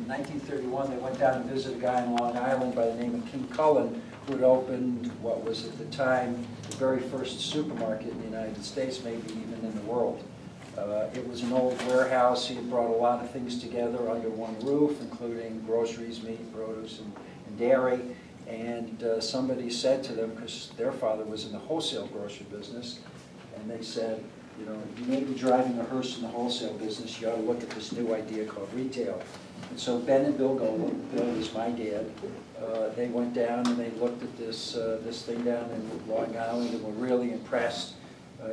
in 1931, they went down to visit a guy in Long Island by the name of King Cullen, who had opened what was at the time the very first supermarket in the United States, maybe even in the world. It was an old warehouse. He had brought a lot of things together under one roof, including groceries, meat, produce, and dairy. And somebody said to them, because their father was in the wholesale grocery business, and they said, you know, you may be driving a hearse in the wholesale business, you ought to look at this new idea called retail. And so Ben and Bill Goldman, Bill is my dad, they went down and they looked at this thing down in Long Island and were really impressed.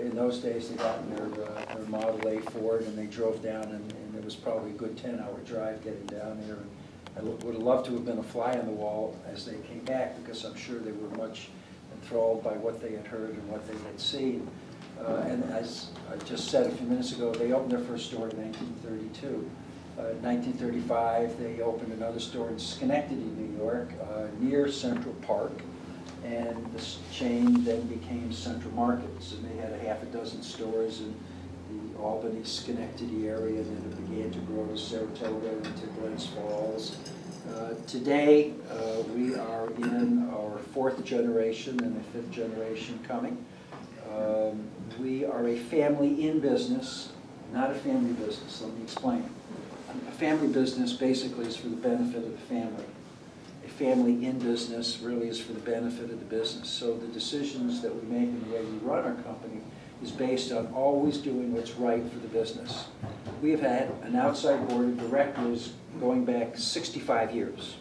In those days, they got in their Model A Ford and they drove down, and it was probably a good 10-hour drive getting down there. And I would have loved to have been a fly on the wall as they came back, because I'm sure they were much enthralled by what they had heard and what they had seen. And as I just said a few minutes ago, they opened their first store in 1932. In 1935, they opened another store in Schenectady, New York, near Central Park. And this chain then became Central Markets, and they had a half a dozen stores in the Albany, Schenectady area, and then it began to grow to Saratoga and to Glens Falls. Today, we are in our 4th generation and the 5th generation coming. We are a family in business, not a family business. Let me explain. A family business basically is for the benefit of the family. A family in business really is for the benefit of the business. So the decisions that we make and the way we run our company is based on always doing what's right for the business. We have had an outside board of directors going back 65 years.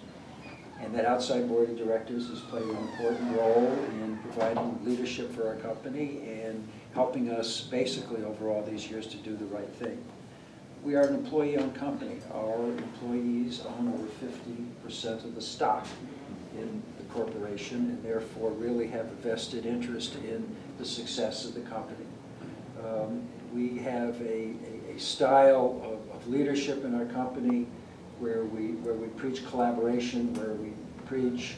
And that outside board of directors has played an important role in providing leadership for our company and helping us basically over all these years to do the right thing. We are an employee-owned company. Our employees own over 50% of the stock in the corporation and therefore really have a vested interest in the success of the company. We have a style of leadership in our company where we preach collaboration, where we preach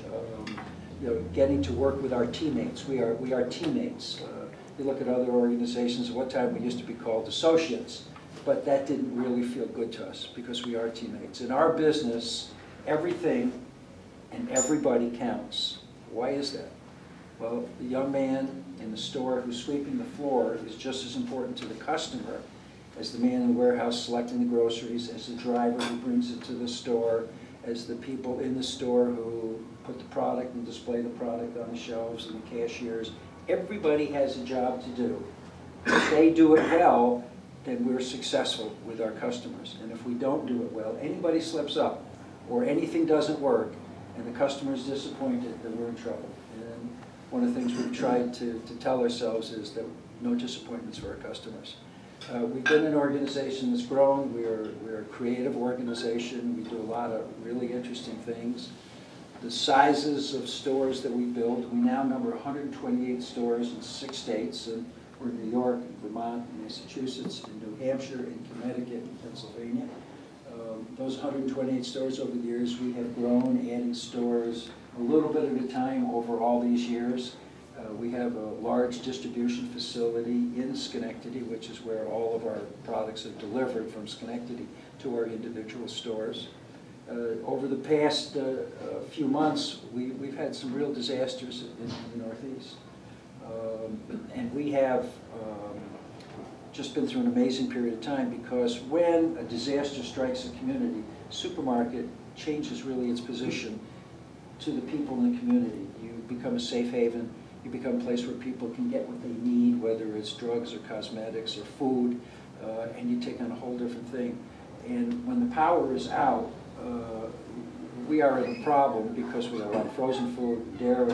you know, getting to work with our teammates. We are teammates. You look at other organizations, at one time we used to be called associates, but that didn't really feel good to us because we are teammates. In our business, everything and everybody counts. Why is that? Well, the young man in the store who's sweeping the floor is just as important to the customer as the man in the warehouse selecting the groceries, as the driver who brings it to the store, as the people in the store who put the product and display the product on the shelves, and the cashiers. Everybody has a job to do. If they do it well, then we're successful with our customers. And if we don't do it well, anybody slips up or anything doesn't work and the customer is disappointed, then we're in trouble. And one of the things we've tried to tell ourselves is that no disappointments for our customers. We've been an organization that's grown. We're a creative organization. We do a lot of really interesting things. The sizes of stores that we build, we now number 128 stores in 6 states. And we're in New York, Vermont, Massachusetts, in New Hampshire, in Connecticut, and Pennsylvania. Those 128 stores over the years, we have grown, adding stores a little bit at a time over all these years. We have a large distribution facility in Schenectady, which is where all of our products are delivered from Schenectady to our individual stores. Over the past few months, we've had some real disasters in the Northeast. And we have just been through an amazing period of time, because when a disaster strikes a community, supermarket changes really its position to the people in the community. You become a safe haven. You become a place where people can get what they need, whether it's drugs or cosmetics or food, and you take on a whole different thing. And when the power is out, we are in a problem because we have a lot of frozen food, dairy,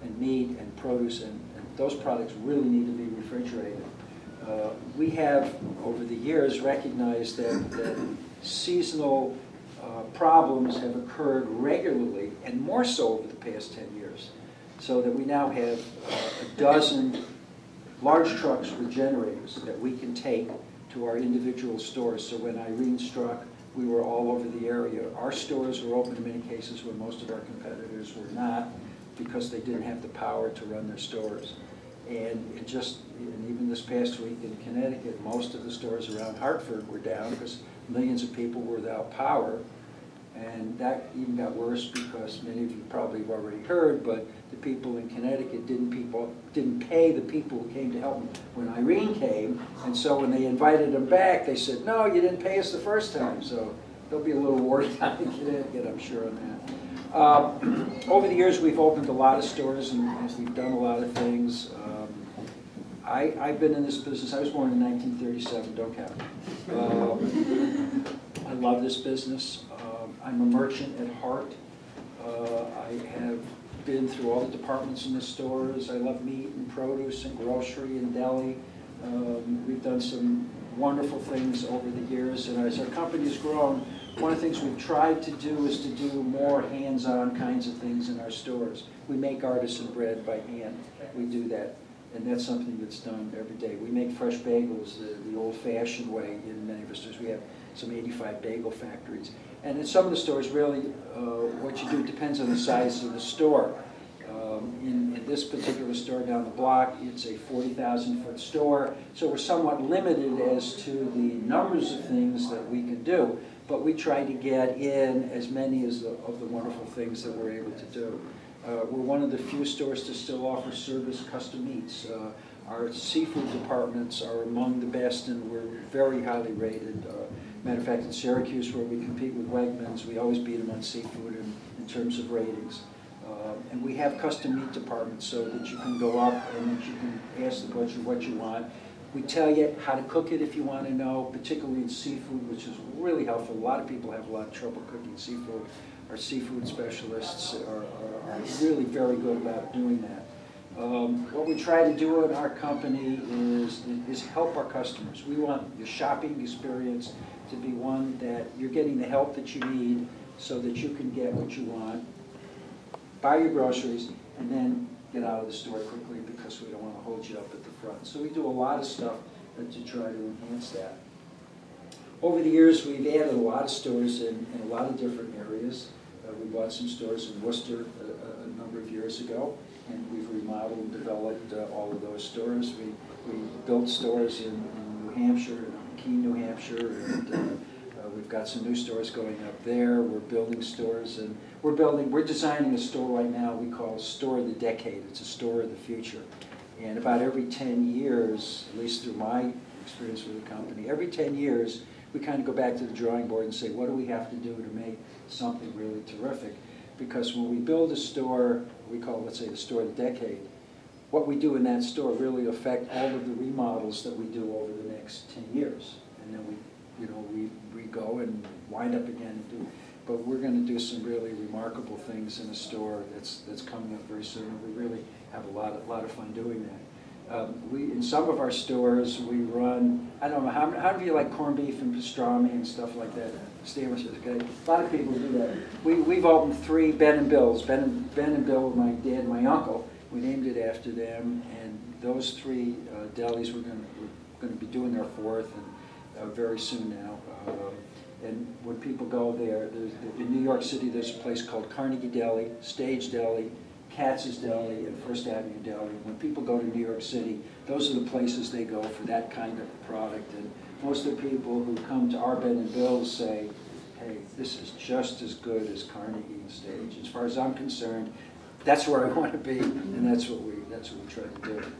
and meat, and produce, and those products really need to be refrigerated. We have, over the years, recognized that seasonal problems have occurred regularly, and more so over the past 10 years. So that we now have a dozen large trucks with generators that we can take to our individual stores. So when Irene struck, we were all over the area. Our stores were open in many cases when most of our competitors were not, because they didn't have the power to run their stores. And even this past week in Connecticut, most of the stores around Hartford were down because millions of people were without power. And that even got worse because many of you probably have already heard, but the people in Connecticut didn't pay the people who came to help them when Irene came. And so when they invited them back, they said, no, you didn't pay us the first time. So they'll be a little worried down in Connecticut, I'm sure, on that. Over the years, we've opened a lot of stores and we've done a lot of things. I've been in this business. I was born in 1937, don't count. I love this business. I'm a merchant at heart. I have been through all the departments in the stores. I love meat and produce and grocery and deli. We've done some wonderful things over the years, and as our company has grown, one of the things we've tried to do is to do more hands-on kinds of things in our stores. We make artisan bread by hand. We do that, and that's something that's done every day. We make fresh bagels the old-fashioned way in many of our stores. We have some 85 bagel factories. And in some of the stores, really, what you do depends on the size of the store. In this particular store down the block, it's a 40,000-foot store, so we're somewhat limited as to the numbers of things that we can do, but we try to get in as many of the wonderful things that we're able to do. We're one of the few stores to still offer service custom meats. Our seafood departments are among the best, and we're very highly rated. Matter of fact, in Syracuse, where we compete with Wegmans, we always beat them on seafood in terms of ratings. And we have custom meat departments so that you can go up and that you can ask the butcher what you want. We tell you how to cook it if you want to know, particularly in seafood, which is really helpful. A lot of people have a lot of trouble cooking seafood. Our seafood specialists are really very good about doing that. What we try to do in our company is help our customers. We want your shopping experience to be one that you're getting the help that you need so that you can get what you want, buy your groceries, and then get out of the store quickly because we don't want to hold you up at the front. So we do a lot of stuff to try to enhance that. Over the years, we've added a lot of stores in a lot of different areas. We bought some stores in Worcester a number of years ago, and we've remodeled and developed all of those stores. We built stores in New Hampshire, in Keene, New Hampshire, and we've got some new stores going up there. We're building stores, and we're designing a store right now we call Store of the Decade. It's a store of the future. And about every 10 years, at least through my experience with the company, every 10 years, we kind of go back to the drawing board and say, what do we have to do to make something really terrific? Because when we build a store, we call it, let's say, the Store of the Decade, what we do in that store really affect all of the remodels that we do over the next 10 years. And then we go and wind up again and do. But we're going to do some really remarkable things in a store that's coming up very soon. And we really have a lot of fun doing that. In some of our stores, we run, I don't know, how many of you like corned beef and pastrami and stuff like that? Sandwiches, okay? A lot of people do that. We've opened 3 Ben and Bill's. Ben and Bill were my dad and my uncle. We named it after them, and those 3 delis we're going to be doing their 4th, and very soon now. And when people go there, in New York City, there's a place called Carnegie Deli, Stage Deli, Katz's Deli, and First Avenue Deli. When people go to New York City, those are the places they go for that kind of product. And most of the people who come to our Ben and Bill's say, hey, this is just as good as Carnegie and Stage. As far as I'm concerned, that's where I want to be, and that's what we try to do.